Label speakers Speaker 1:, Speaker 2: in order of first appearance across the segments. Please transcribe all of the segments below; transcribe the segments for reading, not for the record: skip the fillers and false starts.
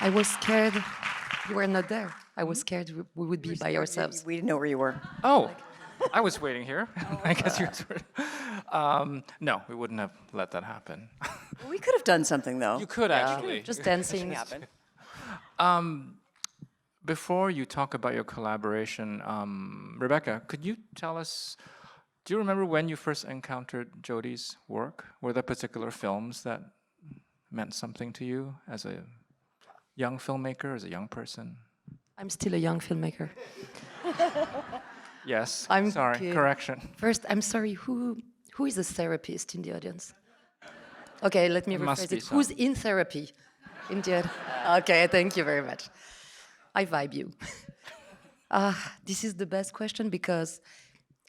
Speaker 1: I was scared. You were not there. I was scared we would be by ourselves.
Speaker 2: We didn't know where you were.
Speaker 3: Oh, I was waiting here. I guess you were. No, we wouldn't have let that happen.
Speaker 2: We could have done something, though.
Speaker 3: You could actually.
Speaker 1: Just dancing.
Speaker 2: Happen.
Speaker 3: Before you talk about your collaboration, Rebecca, could you tell us, do you remember when you first encountered Jodie's work? Were there particular films that meant something to you as a young filmmaker, as a young person?
Speaker 1: I'm still a young filmmaker.
Speaker 3: Yes,
Speaker 1: I'm
Speaker 3: sorry,
Speaker 1: kidding.
Speaker 3: correction.
Speaker 1: First, I'm sorry, who is a therapist in the audience? Okay, let me
Speaker 3: Must
Speaker 1: rephrase
Speaker 3: be
Speaker 1: it. Who's
Speaker 3: some.
Speaker 1: in therapy in the audience? Okay, thank you very much. I vibe you. This is the best question because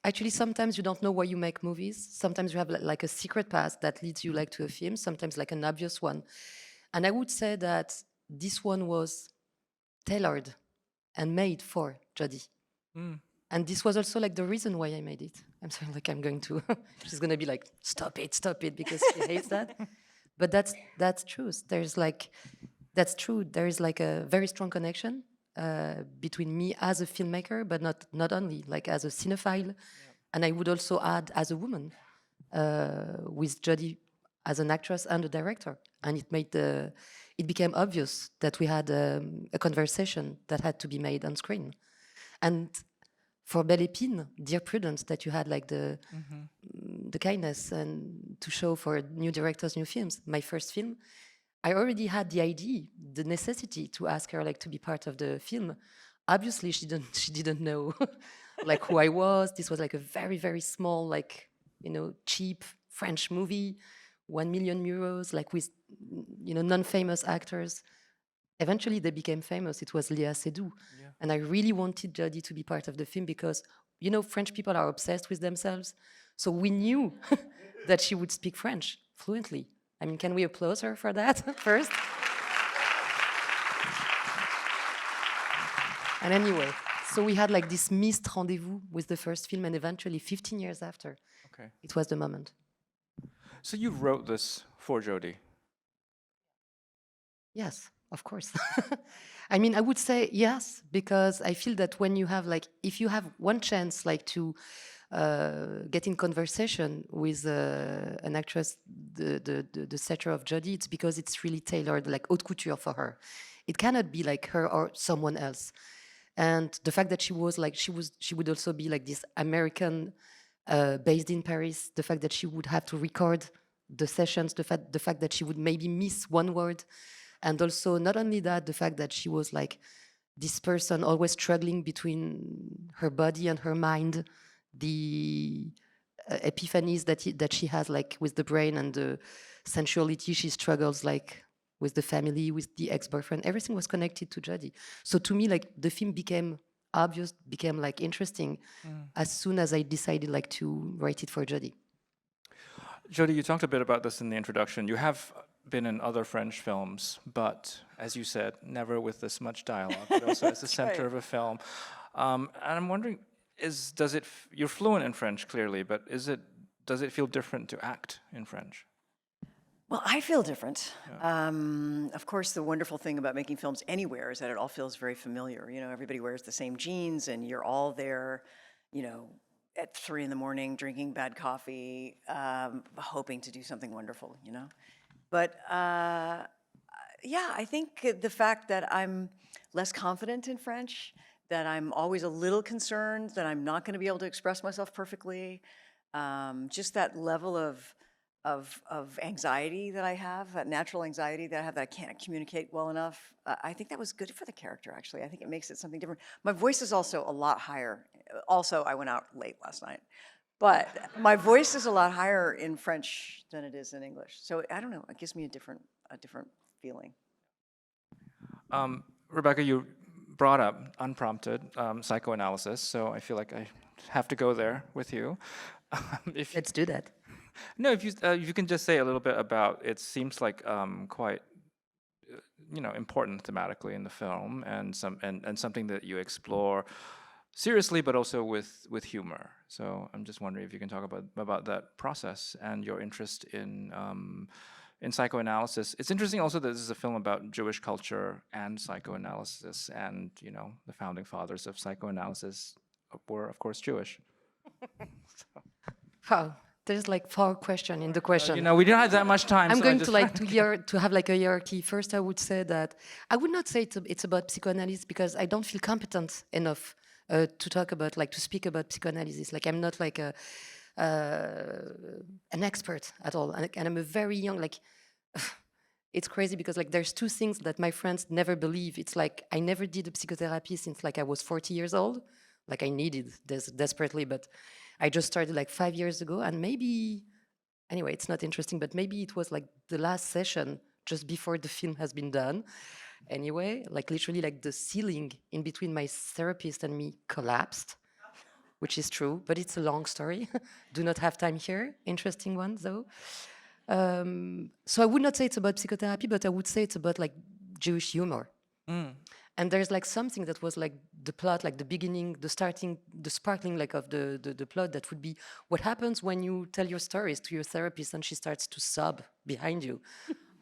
Speaker 1: actually sometimes you don't know why you make movies. Sometimes you have like a secret path that leads you like to a film, sometimes like an obvious one. And I would say that this one was tailored and made for Jodie. And this was also like the reason why I made it. I'm sorry, like I'm going to, she's gonna be like, stop it, because she hates that. But that's true. That's true. There is like a very strong connection between me as a filmmaker, but not only, like as a cinephile. And I would also add as a woman with Jodie as an actress and a director. And it became obvious that we had a conversation that had to be made on screen. And for Belle Épine, Dear Prudence, that you had like the kindness and to show for new directors, new films. My first film, I already had the idea, the necessity to ask her like to be part of the film. Obviously, she didn't know like who I was. This was like a very, very small, like, cheap French movie, 1 million euros, like with, non-famous actors. Eventually, they became famous. It was Léa Seydoux. Yeah. And I really wanted Jodie to be part of the film because, French people are obsessed with themselves. So we knew that she would speak French fluently. I mean, can we applaud her for that first? And anyway, so we had like this missed rendezvous with the first film, and eventually, 15 years after, it was the moment.
Speaker 3: So you wrote this for Jodie?
Speaker 1: Yes, of course. I mean, I would say yes, because I feel that when you have like, if you have one chance like to get in conversation with an actress, the stature of Jodie, it's because it's really tailored, like haute couture for her. It cannot be like her or someone else. And the fact that she would also be like this American based in Paris, the fact that she would have to record the sessions, the fact that she would maybe miss one word. And also, not only that, the fact that she was like this person always struggling between her body and her mind, the epiphanies that she has like with the brain and the sensuality she struggles like with the family, with the ex-boyfriend, everything was connected to Jodie. So to me, like the film became obvious, became like interesting as soon as I decided like to write it for Jodie.
Speaker 3: Jodie, you talked a bit about this in the introduction. You have been in other French films, but as you said, never with this much dialogue, but also as the center of a film. And I'm wondering, you're fluent in French clearly, but does it feel different to act in French?
Speaker 2: Well, I feel different. Yeah. Of course, the wonderful thing about making films anywhere is that it all feels very familiar. Everybody wears the same jeans, and you're all there, at 3 a.m, drinking bad coffee, hoping to do something wonderful, But yeah, I think the fact that I'm less confident in French, that I'm always a little concerned that I'm not going to be able to express myself perfectly, just that level of anxiety that I have, that natural anxiety that I have that I can't communicate well enough, I think that was good for the character, actually. I think it makes it something different. My voice is also a lot higher. Also, I went out late last night. But my voice is a lot higher in French than it is in English. So I don't know, it gives me a different feeling.
Speaker 3: Rebecca, you brought up, unprompted, psychoanalysis, so I feel like I have to go there with you.
Speaker 1: Let's do that.
Speaker 3: No, if you can just say a little bit about, it seems like quite important thematically in the film, and something that you explore seriously, but also with humor. So I'm just wondering if you can talk about that process and your interest in in psychoanalysis. It's interesting also that this is a film about Jewish culture and psychoanalysis, and the founding fathers of psychoanalysis were, of course, Jewish.
Speaker 1: Wow, there's like 4 questions in the question.
Speaker 3: We didn't have that much time.
Speaker 1: I'm
Speaker 3: so
Speaker 1: going
Speaker 3: I
Speaker 1: to
Speaker 3: just
Speaker 1: to have like a hierarchy. First, I would say that I would not say it's about psychoanalysis because I don't feel competent enough to talk about to speak about psychoanalysis. Like I'm not like an expert at all, and I'm a very young it's crazy because there's 2 things that my friends never believe. It's like I never did a psychotherapy since I was 40 years old. I needed this desperately, but I just started 5 years ago, and maybe anyway, it's not interesting, but maybe it was the last session just before the film has been done. Anyway, literally the ceiling in between my therapist and me collapsed, which is true, but it's a long story. Do not have time here. Interesting one though. So I would not say it's about psychotherapy, but I would say it's about Jewish humor. And there's something that was the plot, the beginning, the starting, the sparkling of the plot that would be what happens when you tell your stories to your therapist and she starts to sob behind you.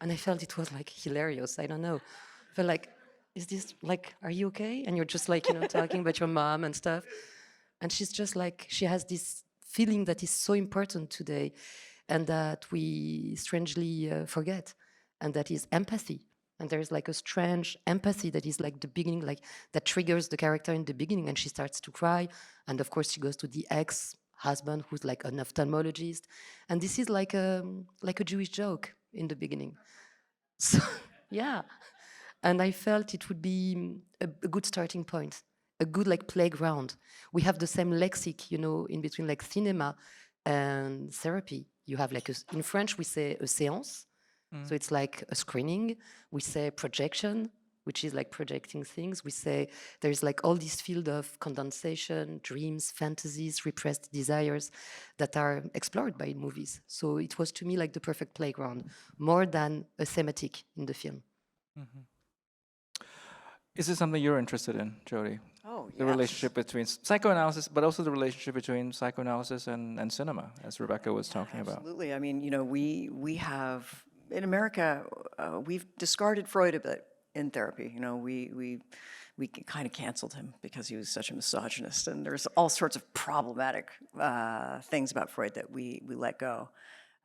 Speaker 1: And I felt it was hilarious. I don't know. I felt is this are you okay? And you're just talking about your mom and stuff. And she's just she has this feeling that is so important today and that we strangely forget. And that is empathy. And there's a strange empathy that is the beginning, that triggers the character in the beginning, and she starts to cry. And of course, she goes to the ex-husband, who's an ophthalmologist. And this is like a Jewish joke in the beginning. So yeah, and I felt it would be a good starting point, a good playground. We have the same lexic, in between cinema and therapy. You have in French we say a séance. So it's a screening. We say projection, which is projecting things. We say there's all this field of condensation, dreams, fantasies, repressed desires that are explored by movies. So it was to me the perfect playground, more than a thematic in the film.
Speaker 3: Is this something you're interested in, Jodie?
Speaker 2: Oh, yes.
Speaker 3: The relationship between psychoanalysis, but also the relationship between psychoanalysis and cinema, as Rebecca was talking about.
Speaker 2: Absolutely. I mean, we have, in America, we've discarded Freud a bit in therapy. We kind of canceled him because he was such a misogynist, and there's all sorts of problematic things about Freud that we let go.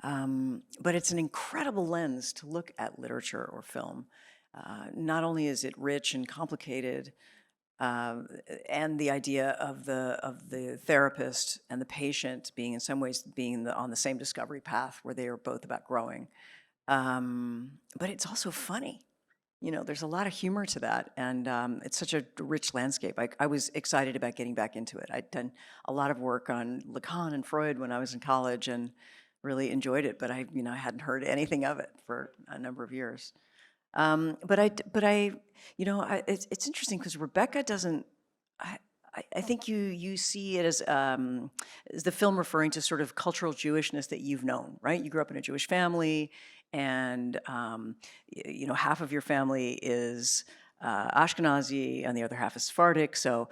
Speaker 2: But it's an incredible lens to look at literature or film. Not only is it rich and complicated, and the idea of the therapist and the patient being in some ways on the same discovery path where they are both about growing. But it's also funny. There's a lot of humor to that, and it's such a rich landscape. I was excited about getting back into it. I'd done a lot of work on Lacan and Freud when I was in college and really enjoyed it, but I hadn't heard anything of it for a number of years. It's interesting because Rebecca doesn't. I think you see it as the film referring to sort of cultural Jewishness that you've known, right? You grew up in a Jewish family, and half of your family is Ashkenazi, and the other half is Sephardic. So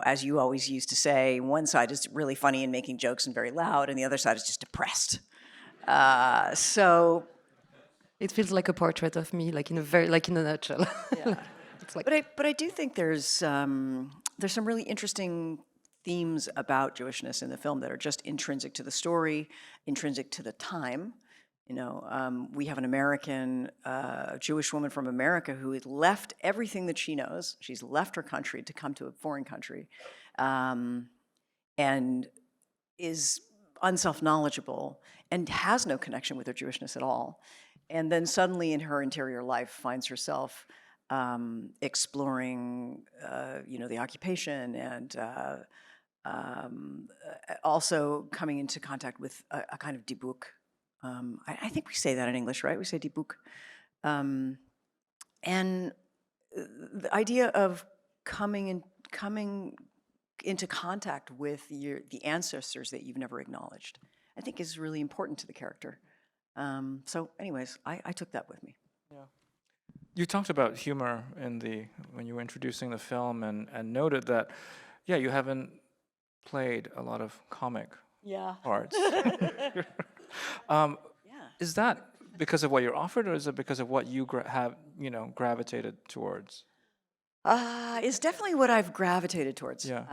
Speaker 2: as you always used to say, one side is really funny and making jokes and very loud, and the other side is just depressed. So.
Speaker 1: It feels like a portrait of me, in a nutshell.
Speaker 2: Yeah. It's but I do think there's some really interesting themes about Jewishness in the film that are just intrinsic to the story, intrinsic to the time. We have an American Jewish woman from America who has left everything that she knows. She's left her country to come to a foreign country, and is unself-knowledgeable and has no connection with her Jewishness at all. And then suddenly in her interior life finds herself exploring, the occupation and also coming into contact with a kind of dibuk. I think we say that in English, right? We say dibuk. And the idea of coming into contact with the ancestors that you've never acknowledged, I think is really important to the character. So anyways, I took that with me.
Speaker 3: Yeah. You talked about humor when you were introducing the film and noted that, you haven't played a lot of comic parts. Is that because of what you're offered, or is it because of what you have, gravitated towards?
Speaker 2: It's definitely what I've gravitated towards.
Speaker 3: Yeah.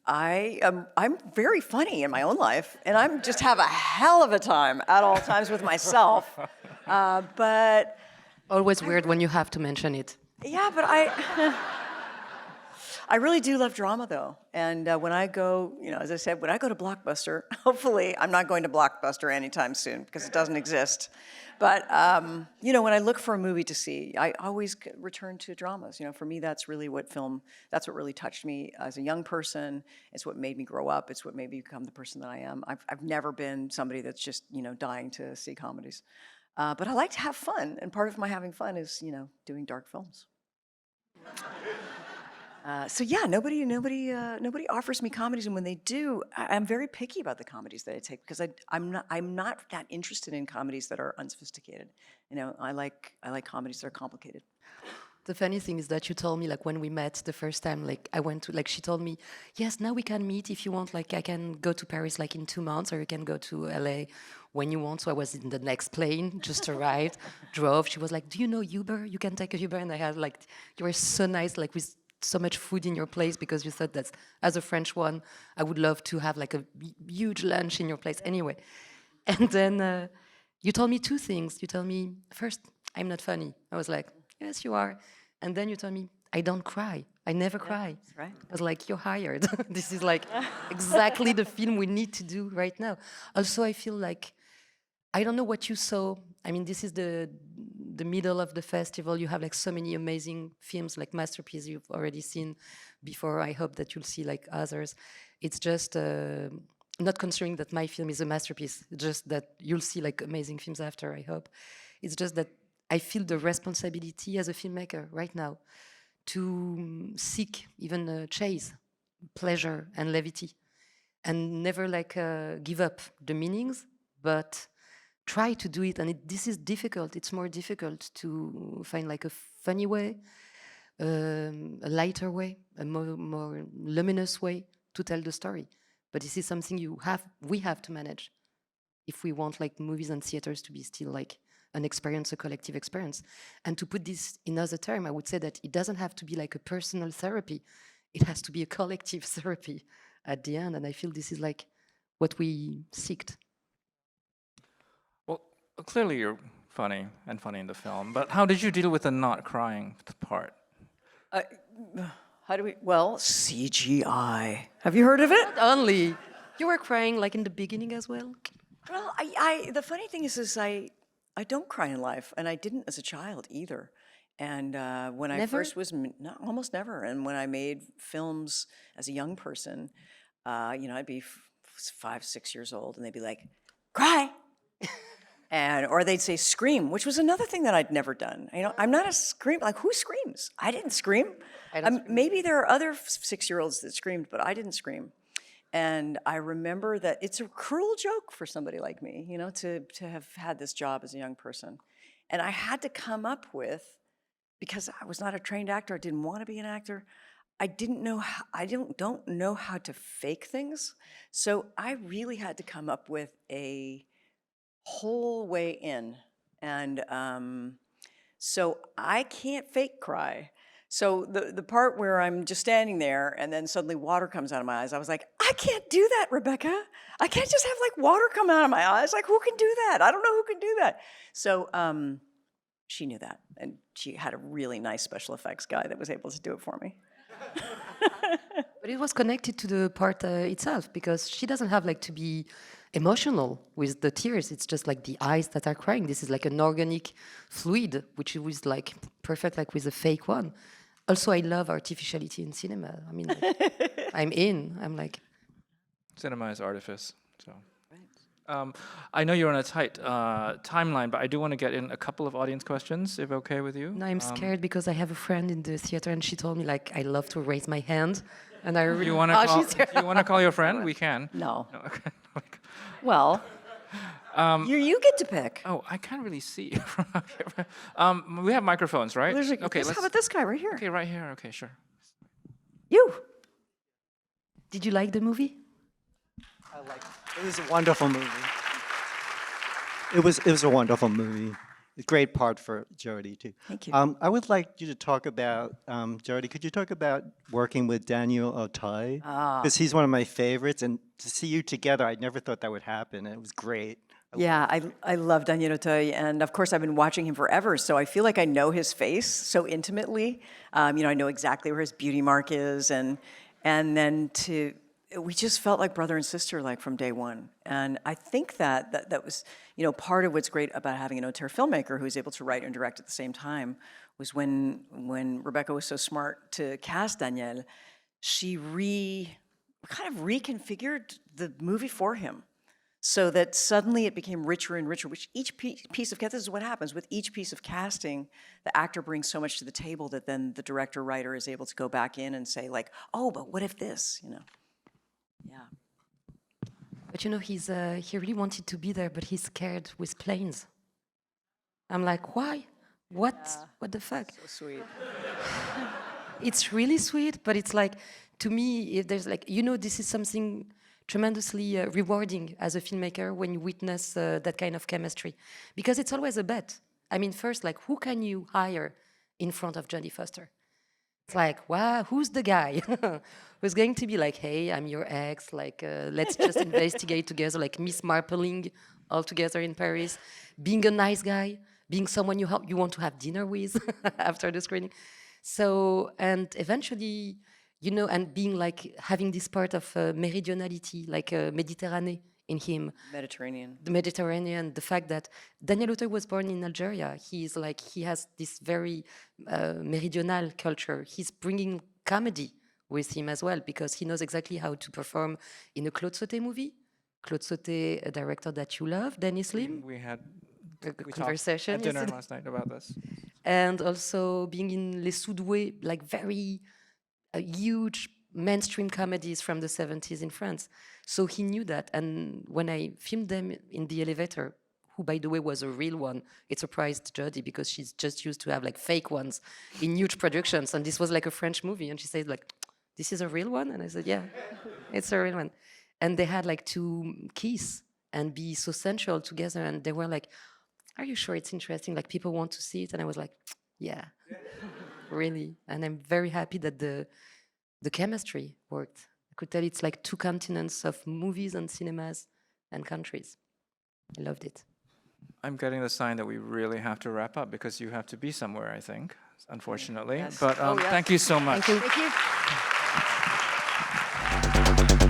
Speaker 2: I'm very funny in my own life, and I'm just have a hell of a time at all times with myself. But
Speaker 1: Always weird when you have to mention it.
Speaker 2: yeah, but I really do love drama, though. And when I go, as I said, when I go to Blockbuster, hopefully I'm not going to Blockbuster anytime soon because it doesn't exist. But, when I look for a movie to see, I always return to dramas. For me, that's really that's what really touched me as a young person. It's what made me grow up. It's what made me become the person that I am. I've never been somebody that's just, dying to see comedies. But I like to have fun. And part of my having fun is, doing dark films. So yeah, nobody offers me comedies, and when they do, I'm very picky about the comedies that I take because I'm not that interested in comedies that are unsophisticated. I like comedies that are complicated.
Speaker 1: The funny thing is that you told me, like, when we met the first time, like, I went to, like, she told me, yes, now we can meet if you want, like, I can go to Paris, like, in 2 months, or you can go to LA when you want. So I was in the next plane, just arrived, drove. She was like, do you know Uber? You can take a Uber. And I had, like, you were so nice, like, with so much food in your place, because you thought that as a French one, I would love to have, like, a huge lunch in your place anyway. And then you told me 2 things. You told me, first, I'm not funny. I was like, yes, you are. And then you told me, I don't cry. I never cry.
Speaker 2: That's right.
Speaker 1: I was like, you're hired. This is like exactly the film we need to do right now. Also, I feel like, I don't know what you saw. I mean, this is the middle of the festival. You have like so many amazing films, like masterpieces you've already seen before. I hope that you'll see like others. It's just not considering that my film is a masterpiece, just that you'll see like amazing films after, I hope. It's just that I feel the responsibility as a filmmaker right now to seek, even chase pleasure and levity, and never like give up the meanings, but try to do it. And this is difficult. It's more difficult to find like a funny way, a lighter way, a more luminous way to tell the story. But this is something we have to manage if we want like movies and theaters to be still like an experience, a collective experience. And to put this in another term, I would say that it doesn't have to be like a personal therapy. It has to be a collective therapy at the end. And I feel this is like what we seeked.
Speaker 3: Well, clearly you're funny in the film, but how did you deal with the not crying part?
Speaker 2: Well, CGI. Have you heard of it?
Speaker 1: Not only. You were crying like in the beginning as well?
Speaker 2: Well, the funny thing is I don't cry in life, and I didn't as a child either. And when I first was, almost never. And when I made films as a young person, I'd be 5, 6 years old, and they'd be like, cry. Or they'd say scream, which was another thing that I'd never done. I'm not a scream, like who screams? I didn't scream. Maybe there are other 6-year-olds that screamed, but I didn't scream. And I remember that it's a cruel joke for somebody like me, to have had this job as a young person. And I had to come up with, because I was not a trained actor, I didn't want to be an actor, I don't know how to fake things. So I really had to come up with a whole way in. And so I can't fake cry. So the part where I'm just standing there and then suddenly water comes out of my eyes, I was like, I can't do that, Rebecca. I can't just have like water come out of my eyes. Like, who can do that? I don't know who can do that. So she knew that, and she had a really nice special effects guy that was able to do it for me.
Speaker 1: But it was connected to the part itself, because she doesn't have like to be emotional with the tears. It's just like the eyes that are crying. This is like an organic fluid, which was like perfect, like with a fake one. Also, I love artificiality in cinema. I mean, like, I'm like...
Speaker 3: Cinema is artifice, so... I know you're on a tight timeline, but I do want to get in a couple of audience questions, if okay with you.
Speaker 1: No, I'm scared because I have a friend in the theater, and she told me, like, I love to raise my hand. And I really...
Speaker 3: You want to call your friend? We can.
Speaker 2: No.
Speaker 3: Okay.
Speaker 2: Well, you get to pick.
Speaker 3: Oh, I can't really see from up here. We have microphones, right?
Speaker 2: Okay, how about this guy right here?
Speaker 3: Okay, right here. Okay, sure.
Speaker 2: You.
Speaker 1: Did you like the movie?
Speaker 4: I liked it. It was a wonderful movie. It was a wonderful movie. A great part for Jodie too.
Speaker 2: Thank you.
Speaker 4: I would like you to talk about Jodie. Could you talk about working with Daniel Otay? Because he's one of my favorites, and to see you together, I never thought that would happen. It was great.
Speaker 2: Yeah, I love Daniel Auteuil, and of course I've been watching him forever, so I feel like I know his face so intimately. I know exactly where his beauty mark is, and then we just felt like brother and sister like from day one. And I think that was part of what's great about having an auteur filmmaker who is able to write and direct at the same time was when Rebecca was so smart to cast Daniel, she kind of reconfigured the movie for him. So that suddenly it became richer and richer, which each piece of casting, this is what happens, with each piece of casting, the actor brings so much to the table that then the director-writer is able to go back in and say like, oh, but what if this, Yeah.
Speaker 1: But he really wanted to be there, but he's scared with planes. I'm like, why? What? What the fuck?
Speaker 2: So sweet.
Speaker 1: It's really sweet, but it's like, to me, if there's like, this is something tremendously rewarding as a filmmaker when you witness that kind of chemistry. Because it's always a bet. I mean, first, like, who can you hire in front of Jodie Foster? It's like, wow, who's the guy who's going to be like, hey, I'm your ex, like, let's just investigate together, like Miss Marpling all together in Paris, being a nice guy, being someone you want to have dinner with after the screening. So, and eventually, and being like, having this part of meridionality, like Mediterranean in him.
Speaker 2: Mediterranean.
Speaker 1: The Mediterranean, the fact that Daniel Auteuil was born in Algeria. He has this very meridional culture. He's bringing comedy with him as well, because he knows exactly how to perform in a Claude Sauté movie. Claude Sauté, a director that you love, Denis Lim.
Speaker 3: We
Speaker 1: Conversation
Speaker 3: talked at dinner
Speaker 1: yesterday.
Speaker 3: last night about this.
Speaker 1: And also being in Les Soudoués, like very huge mainstream comedies from the 70s in France. So he knew that. And when I filmed them in the elevator, who, by the way, was a real one, it surprised Jodie because she's just used to have like fake ones in huge productions. And this was like a French movie. And she said like, this is a real one? And I said, yeah, it's a real one. And they had like to kiss and be so sensual together. And they were like, are you sure it's interesting? Like people want to see it? And I was like, yeah, really. And I'm very happy that the chemistry worked. I could tell it's like two continents of movies and cinemas and countries. I loved it.
Speaker 3: I'm getting the sign that we really have to wrap up because you have to be somewhere, I think, unfortunately.
Speaker 2: Yes.
Speaker 3: But
Speaker 2: Oh, yes.
Speaker 3: thank you so much.
Speaker 1: Thank you.
Speaker 2: Thank you.